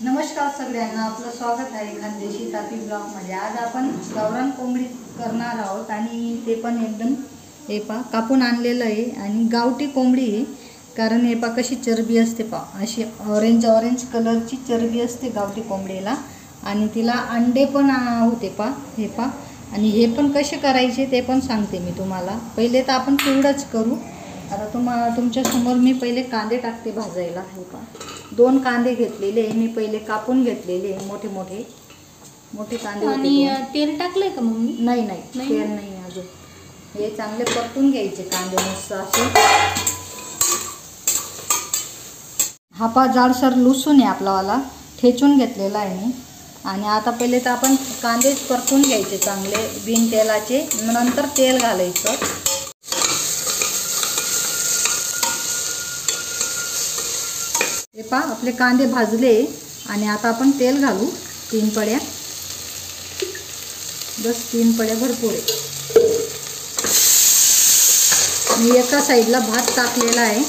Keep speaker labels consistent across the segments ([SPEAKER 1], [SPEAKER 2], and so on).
[SPEAKER 1] नमस्कार सगळ्यांना, आपलं स्वागत आहे खानदेशी तापी ब्लॉगमध्ये। आज आपण गावरान कोंबडी करणार आहोत आणि ते पण एकदम हे पा कापून आणलेलं आहे आणि गावठी कोंबडी आहे। कारण हे पा कशी चरबी असते पा, अशी ऑरेंज कलरची चरबी असते गावठी कोंबडीला आणि तिला अंडे पण होते पा हे पा। आणि हे पण कसे करायचे ते पण सांगते मी तुम्हाला। पहिले तर आपण पिवळंच करू। आता तुमच्या समोर मी पहिले कांदे टाकते भाजायला। हे पा 2 कांदे घेतलेले मी पहिले कापून घेतलेले मोठे कांदे।
[SPEAKER 2] आणि तेल टाकले का मम्मी?
[SPEAKER 1] नाही तेल नाही अजून। हे चांगले परतून घ्यायचे कांदे मस्त असे। हा पा जाडसर लसूण आहे आपलावाला, ठेचून घेतलेला आहे मी। आणि आता पहिले तर आपण कांदे परतून घ्यायचे चांगले बिन तेलाचे, नंतर तेल घालायचं। हे पा आपले कांदे भाजले आणि आता आपण तेल घालू 3 पड्या, बस 3 पड्या भरपूर आहे। मी एका साईडला भात टाकलेला आहे।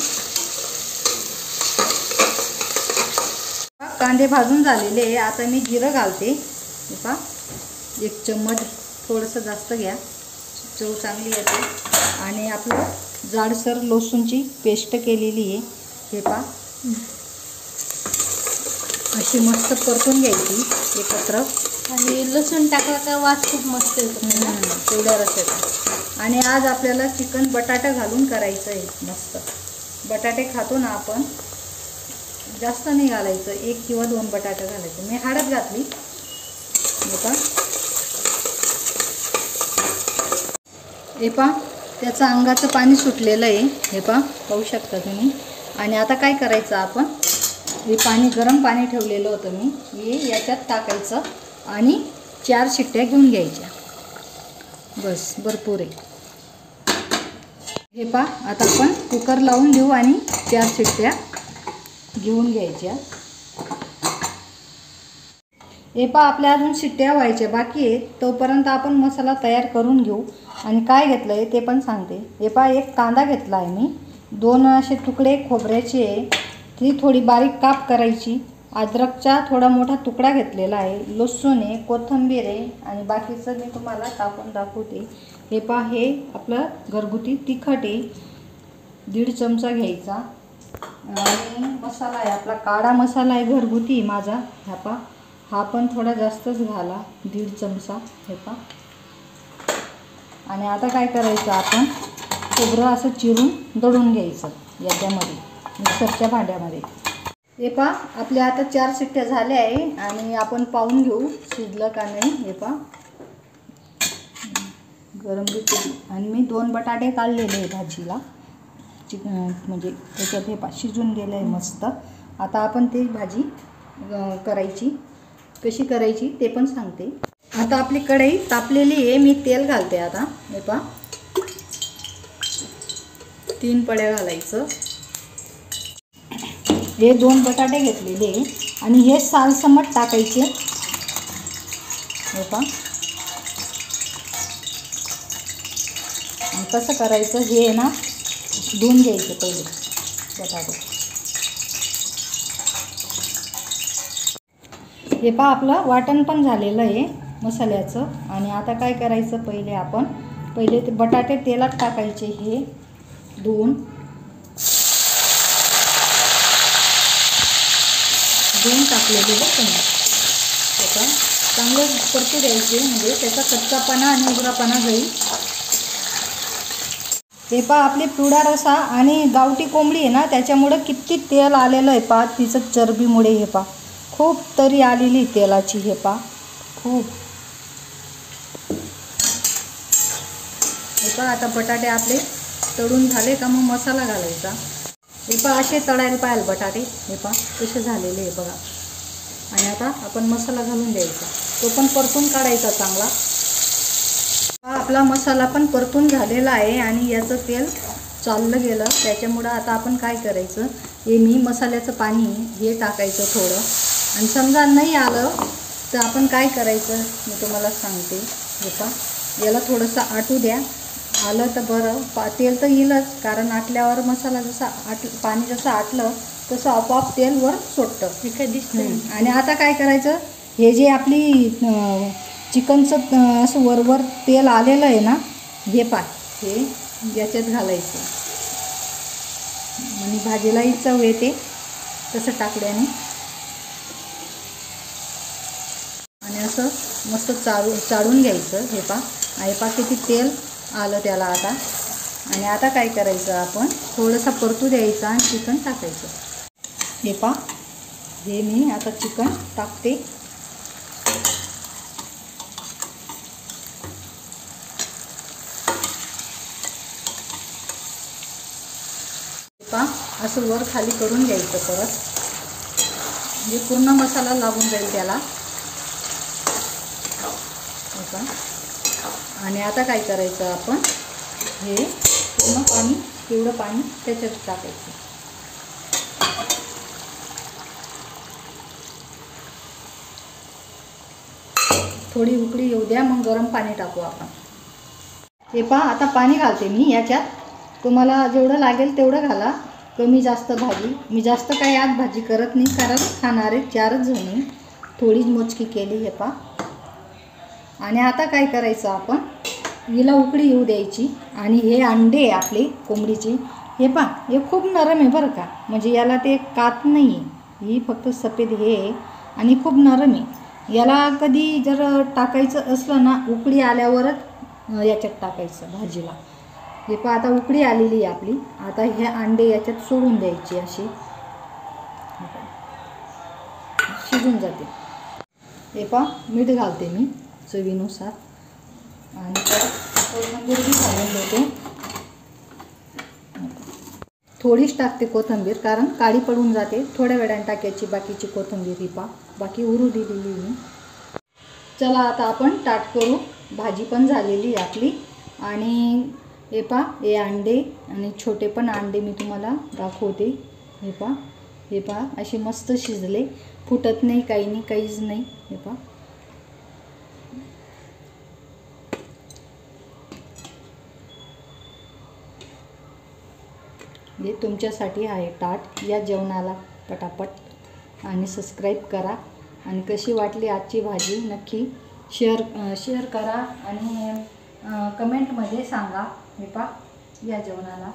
[SPEAKER 1] कांदे भाजून झालेले आहे। आता मी जिरं घालते। हे पा 1 चम्मच, थोडंसं जास्त घ्या, चव चांगली येते। आणि आपलं जाडसर लसूणची पेस्ट केलेली आहे। हे पा अशी मस्त परतून घ्यायची एकत्र।
[SPEAKER 2] आणि लसूण टाकला का वास खूप मस्त येतो
[SPEAKER 1] तेवढ्या रस्त्यात। आणि आज आपल्याला चिकन बटाटा घालून करायचं आहे मस्त। बटाटे खातो ना आपण, जास्त नाही घालायचं, 1 किंवा 2 बटाटे घालायचे। मी हळद घातली। हे पा त्याचं अंगाचं पाणी सुटलेलं आहे। हे पा पाहू शकता तुम्ही। आणि आता काय करायचं आपण, हे पाणी गरम पाणी ठेवलेलं होतं मी याच्यात टाकायचं आणि 4 शिट्ट्या घेऊन घ्यायच्या, बस भरपूर आहे। हे पा आता आपण कुकर लावून देऊ आणि 4 शिट्ट्या घेऊन घ्यायच्या। हे पा आपल्या अजून शिट्ट्या व्हायच्या बाकी आहेत, तोपर्यंत आपण मसाला तयार करून घेऊ। आणि काय घेतलं आहे ते पण सांगते। हे पा 1 कांदा घेतला आहे मी, 2 असे तुकडे खोबऱ्याचे आहे, ती थोडी बारीक काप करायची। अद्रकचा थोडा मोठा तुकडा घेतलेला आहे, लसूण आहे, कोथिंबीर आहे आणि बाकीचं मी तुम्हाला टाकून दाखवते। हे पा हे आपलं घरगुती तिखट आहे, 1.5 चमचा घ्यायचा। आणि मसाला आहे आपला काळा मसाला आहे घरगुती माझा। हा पण थोडा जास्तच घाला, 1.5 चमचा। हे पा आणि आता काय करायचं, आपण खोबरं असं चिरून दळून घ्यायचं याच्यामध्ये, मिक्सरच्या भांड्यामध्ये। हे पा आपल्या आता 4 शिट्ट्या झाल्या आहे आणि आपण पाहून घेऊ शिजलं का नाही। हे पा गरम केली आणि मी 2 बटाटे काढलेले आहे भाजीला, म्हणजे त्याच्यात हे पा शिजून गेलं आहे मस्त। आता आपण ती भाजी करायची, कशी करायची ते पण सांगते। आता आपली कढई तापलेली आहे, मी तेल घालते आता। हे पा 3 पड्या घालायचं। हे 2 बटाटे घेतलेले आणि हे सालसमट टाकायचे। हे पा कसं करायचं, हे ना धुवून घ्यायचे पहिले बटाटे। हे पा आपलं वाटण पण झालेलं आहे मसाल्याचं। आणि आता काय करायचं, पहिले ते बटाटे तेलात टाकायचे, हे धुवून टाकलेले बघ। त्याचा चांगलं परतू द्यायचे, म्हणजे त्याचा कच्चापणा आणि उग्रपणा जाईल। हे पा आपली पिवळा रसा आणि गावठी कोंबडी आहे ना, त्याच्यामुळे किती तेल आलेलं आहे पा, तिचं चरबीमुळे। हे पा खूप तरी आलेली तेलाची। हे पा खूप। हे पा आता बटाटे आपले तळून झाले का मग मसाला घालायचा। हे पा असे तळायला पाहिजे बटाटे। हे पा कसे झालेले आहे बघा। आणि आता आपण मसाला घालून द्यायचा, तो पण परतून काढायचा चांगला। आपला मसाला पण परतून झालेला आहे आणि याचं तेल चाललं गेलं, त्याच्यामुळं आता आपण काय करायचं, हे मी मसाल्याचं पाणी हे टाकायचं थोडं। आणि समजा नाही आलं तर आपण काय करायचं मी तुम्हाला सांगते। हे पा याला थोडंसं आटू द्या, आलं तर बरं, तेल तर येईलच, कारण आटल्यावर मसाला जसा पाणी जसं आटलं तसं आपोआप तेल वर सुटतं.
[SPEAKER 2] हे काय दिसतंय?
[SPEAKER 1] आणि आता काय करायचं, हे जे आपली चिकनचं असं वरवर तेल आलेलं आहे ना, हे पाय हे याच्यात घालायचं आणि भाजीलाही चव येते तसं टाकल्याने. आणि असं मस्त चाळून घ्यायचं. हे पा किती तेल आलं त्याला आता. आणि आता काय करायचं, आपण थोडंसं परतू द्यायचं आणि चिकन टाकायचं. हे पा हे मी आता चिकन टाकते. पा असं वर खाली करून घ्यायचं परत, म्हणजे पूर्ण मसाला लागून जाईल त्याला. आणि आता काय करायचं, आपण हे पूर्ण पाणी, तेवढं पाणी त्याच्यात टाकायचं. थोडी उकळी येऊ द्या, मग गरम पाणी टाकू आपण. हे पहा आता पाणी घालते मी याच्यात. तुम्हाला जेवढं लागेल तेवढं घाला, कमी जास्त भाजी. मी जास्त काही आज भाजी करत नाही, कारण खाणारे 4च जण, थोडीच मोजकी केली. हे पहा. आणि आता काय करायचं, आपण हिला उकळी येऊ द्यायची. आणि हे अंडे आपले कोंबडीची, हे पहा हे खूप नरम आहे बरं का, म्हणजे याला ते कात नाही आहे, ही फक्त सफेद हे आहे आणि खूप नरम आहे. याला कधी जर टाकायचं असलं ना, उकळी आल्यावरच याच्यात टाकायचं भाजीला. हे पहा आता उकळी आलेली आहे आपली. आता हे अंडे याच्यात सोडून द्यायचे, अशी शिजून जाते. हे पहा मीठ घालते मी चवीनुसार आणि कोथिंबीर बी घालून देते. थोडीच टाकते कोथिंबीर, कारण काळी पडून जाते. थोड्या वेळाने टाकायची बाकीची कोथिंबीर. ही पहा बाकी उरू दिलेली मी. चला आता आपण ताट करू. भाजी पण झालेली आहे आपली. आणि हे पहा हे अंडे, आणि छोटे पण अंडे मी तुम्हाला दाखवते. हे पहा असे मस्त शिजले, फुटत नाही, काही नाही, काहीच नाही. हे पहा हे तुमच्यासाठी आहे ताट. या जेवणाला पटापट आणि सबस्क्राईब करा. आणि कशी वाटली आजची भाजी नक्की शेअर करा आणि कमेंटमध्ये सांगा. हे पहा या जेवणाला